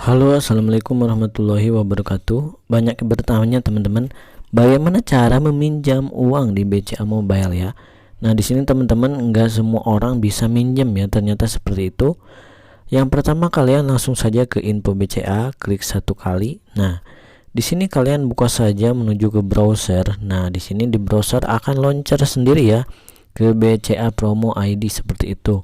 Halo, assalamualaikum warahmatullahi wabarakatuh. Banyak yang bertanya teman-teman, bagaimana cara meminjam uang di BCA Mobile ya? Nah, di sini teman-teman nggak semua orang bisa minjem ya, ternyata seperti itu. Yang pertama kalian langsung saja ke info BCA, klik satu kali. Nah, di sini kalian buka saja menuju ke browser. Nah, di sini di browser akan launcher sendiri ya ke BCA Promo ID seperti itu.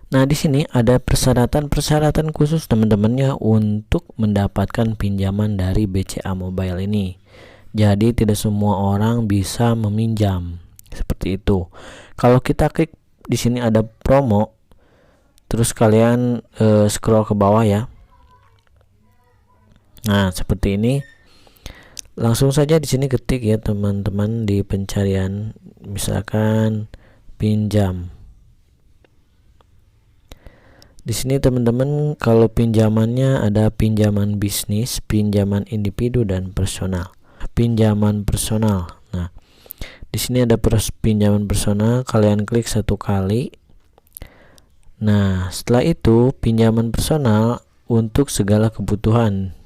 Nah, di sini ada persyaratan-persyaratan khusus teman-temannya untuk mendapatkan pinjaman dari BCA Mobile ini. Jadi tidak semua orang bisa meminjam. Seperti itu. Kalau kita klik di sini ada promo, terus kalian scroll ke bawah ya. Nah, seperti ini. Langsung saja di sini ketik ya teman-teman di pencarian misalkan pinjam. Di sini teman-teman kalau pinjamannya ada pinjaman bisnis, pinjaman individu dan personal. Pinjaman personal. Nah, di sini ada pinjaman personal, kalian klik satu kali. Nah, setelah itu pinjaman personal untuk segala kebutuhan.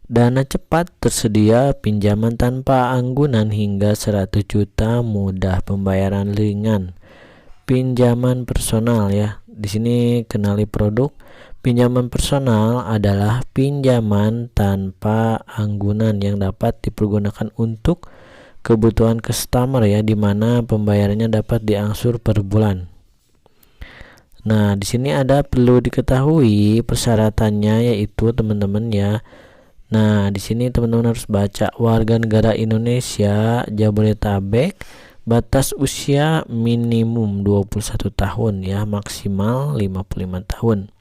Dana cepat tersedia, pinjaman tanpa anggunan hingga 100 juta, mudah pembayaran ringan. Pinjaman personal ya. Di sini kenali produk. Pinjaman personal adalah pinjaman tanpa anggunan yang dapat dipergunakan untuk kebutuhan customer ya, dimana pembayarannya dapat diangsur per bulan. Nah, di sini ada perlu diketahui persyaratannya yaitu teman-teman ya. Nah, di sini teman-teman harus baca warga negara Indonesia Jabodetabek. Batas usia minimum 21 tahun ya, maksimal 55 tahun.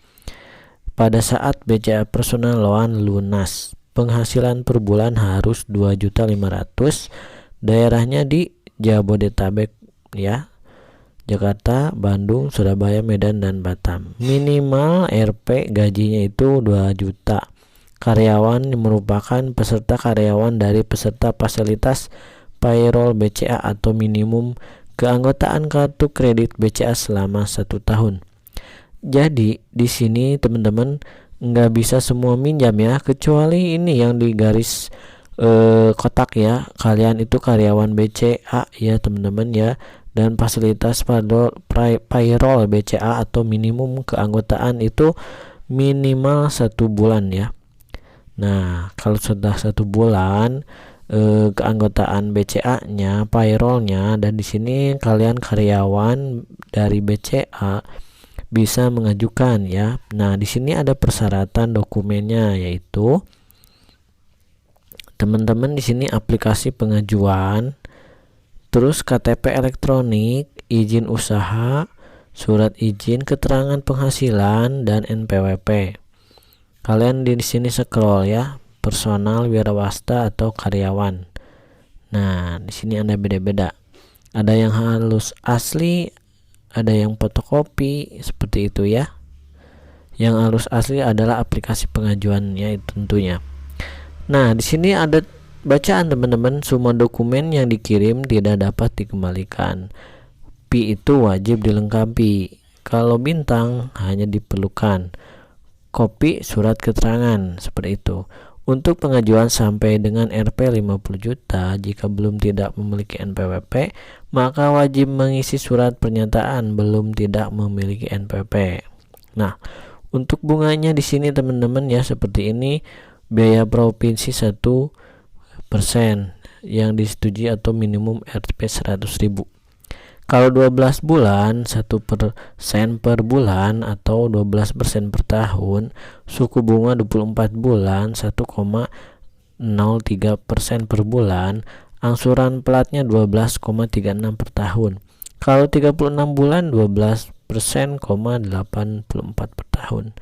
Pada saat BCA personal loan lunas, penghasilan per bulan harus 2.500.000. Daerahnya di Jabodetabek ya. Jakarta, Bandung, Surabaya, Medan dan Batam. Minimal RP gajinya itu 2 juta. Karyawan merupakan peserta karyawan dari peserta fasilitas payroll BCA atau minimum keanggotaan kartu kredit BCA selama 1 tahun. Jadi di sini teman-teman nggak bisa semua minjam ya, kecuali ini yang di garis kotak ya, kalian itu karyawan BCA ya teman-teman ya, dan fasilitas payroll BCA atau minimum keanggotaan itu minimal 1 bulan ya. Nah, kalau sudah 1 bulan keanggotaan BCA-nya, payroll-nya, dan di sini kalian karyawan dari BCA bisa mengajukan ya. Nah, di sini ada persyaratan dokumennya yaitu teman-teman di sini aplikasi pengajuan, terus KTP elektronik, izin usaha, surat izin keterangan penghasilan dan NPWP. Kalian di sini scroll ya. Personal, wirausaha atau karyawan. Nah, di sini ada beda-beda. Ada yang halus asli, ada yang fotokopi, seperti itu ya. Yang halus asli adalah aplikasi pengajuannya tentunya. Nah, di sini ada bacaan teman-teman, semua dokumen yang dikirim tidak dapat dikembalikan. P itu wajib dilengkapi. Kalau bintang hanya diperlukan kopi surat keterangan, seperti itu. Untuk pengajuan sampai dengan RP 50 juta, jika belum tidak memiliki NPWP, maka wajib mengisi surat pernyataan belum tidak memiliki NPWP. Nah, untuk bunganya di sini teman-teman ya seperti ini, biaya provinsi 1% yang disetujui atau minimum RP 100.000. Kalau 12 bulan 1% per bulan atau 12% per tahun, suku bunga 24 bulan 1,03% per bulan, angsuran pelatnya 12,36 per tahun. Kalau 36 bulan 12%,84 per tahun.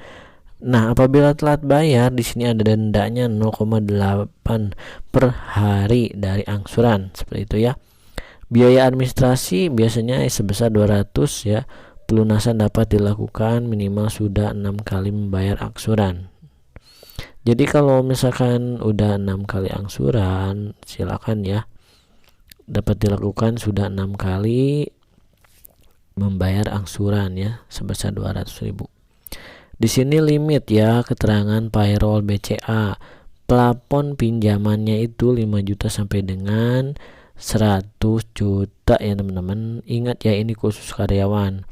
Nah, apabila telat bayar di sini ada dendanya 0,8 per hari dari angsuran, seperti itu ya. Biaya administrasi biasanya sebesar 200 ya. Pelunasan dapat dilakukan minimal sudah 6 kali membayar angsuran. Jadi kalau misalkan udah 6 kali angsuran, silakan ya. Dapat dilakukan sudah 6 kali membayar angsuran ya sebesar 200.000. Di sini limit ya, keterangan payroll BCA. Plafon pinjamannya itu 5 juta sampai dengan 100 juta ya teman-teman. Ingat ya, ini khusus karyawan.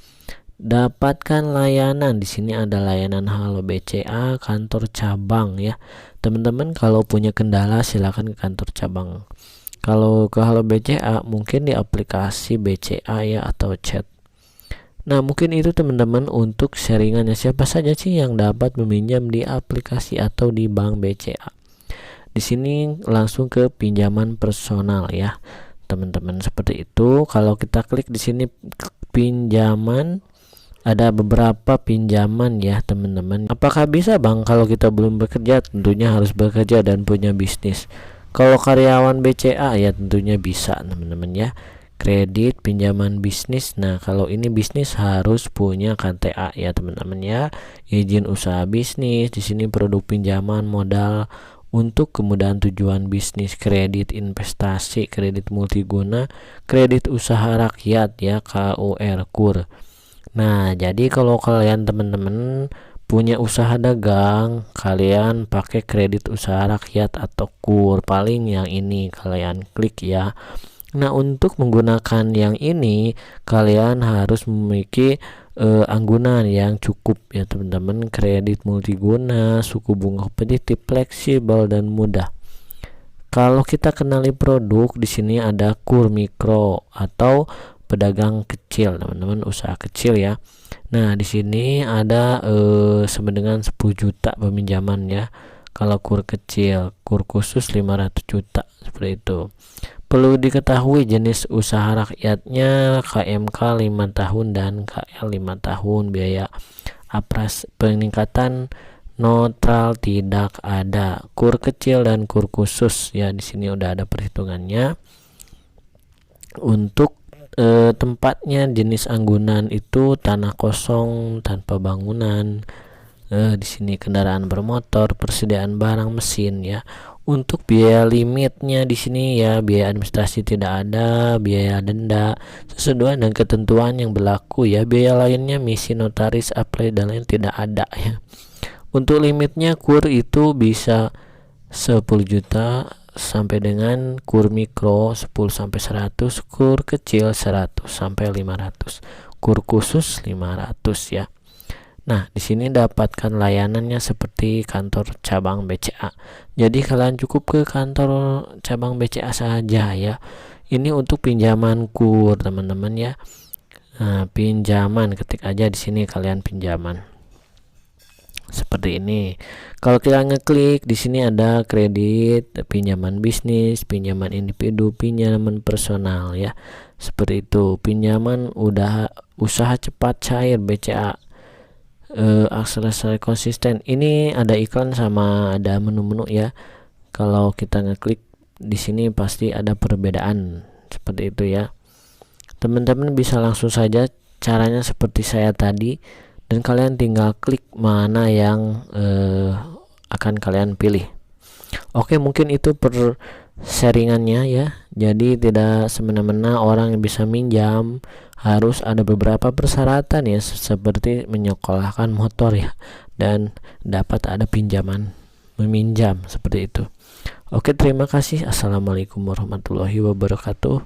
Dapatkan layanan. Di sini ada layanan Halo BCA kantor cabang ya. Teman-teman kalau punya kendala silakan ke kantor cabang. Kalau ke Halo BCA mungkin di aplikasi BCA ya atau chat. Nah, mungkin itu teman-teman untuk sharingannya. Siapa saja sih yang dapat meminjam di aplikasi atau di bank BCA. Di sini langsung ke pinjaman personal ya, teman-teman, seperti itu. Kalau kita klik di sini pinjaman, ada beberapa pinjaman ya, teman-teman. Apakah bisa, Bang, kalau kita belum bekerja? Tentunya harus bekerja dan punya bisnis. Kalau karyawan BCA ya tentunya bisa, teman-teman ya. Kredit pinjaman bisnis. Nah, kalau ini bisnis harus punya KTA ya, teman-teman ya. Izin usaha bisnis. Di sini produk pinjaman modal untuk kemudahan tujuan bisnis, kredit investasi, kredit multiguna, kredit usaha rakyat ya, KUR, KUR. Nah, jadi kalau kalian teman-teman punya usaha dagang, kalian pakai kredit usaha rakyat atau KUR. Paling yang ini kalian klik ya. Nah, untuk menggunakan yang ini kalian harus memiliki anggunan yang cukup ya, teman-teman. Kredit multiguna, suku bunga kompetitif, fleksibel dan mudah. Kalau kita kenali produk, di sini ada KUR mikro atau pedagang kecil, teman-teman, usaha kecil ya. Nah, di sini ada sama dengan 10 juta peminjaman ya. Kalau KUR kecil, KUR khusus 500 juta seperti itu. Perlu diketahui jenis usaha rakyatnya KMK 5 tahun dan KL 5 tahun. Biaya apras peningkatan netral tidak ada. KUR kecil dan KUR khusus ya, di sini udah ada perhitungannya. Untuk tempatnya jenis anggunan itu tanah kosong tanpa bangunan. Di sini kendaraan bermotor, persediaan barang mesin ya. Untuk biaya limitnya di sini ya, biaya administrasi tidak ada, biaya denda sesuai dengan ketentuan yang berlaku ya. Biaya lainnya misi notaris, apply dan lain tidak ada ya. Untuk limitnya KUR itu bisa 10 juta sampai dengan KUR mikro 10 sampai 100, KUR kecil 100 sampai 500, KUR khusus 500 ya. Nah, di sini dapatkan layanannya seperti kantor cabang BCA. Jadi kalian cukup ke kantor cabang BCA saja ya. Ini untuk pinjaman KUR, teman-teman ya. Nah, pinjaman, ketik aja di sini kalian pinjaman. Seperti ini. Kalau kita ngeklik di sini ada kredit, pinjaman bisnis, pinjaman individu, pinjaman personal ya. Seperti itu. Pinjaman usaha cepat cair BCA. Akselerasi konsisten. Ini ada iklan sama ada menu-menu ya. Kalau kita ngeklik di sini pasti ada perbedaan seperti itu ya. Teman-teman bisa langsung saja caranya seperti saya tadi, dan kalian tinggal klik mana yang akan kalian pilih. Oke, mungkin itu per sharingannya ya. Jadi tidak semena-mena orang yang bisa minjam, harus ada beberapa persyaratan ya, seperti menyekolahkan motor ya, dan dapat ada pinjaman meminjam seperti itu. Oke, terima kasih. Assalamualaikum warahmatullahi wabarakatuh.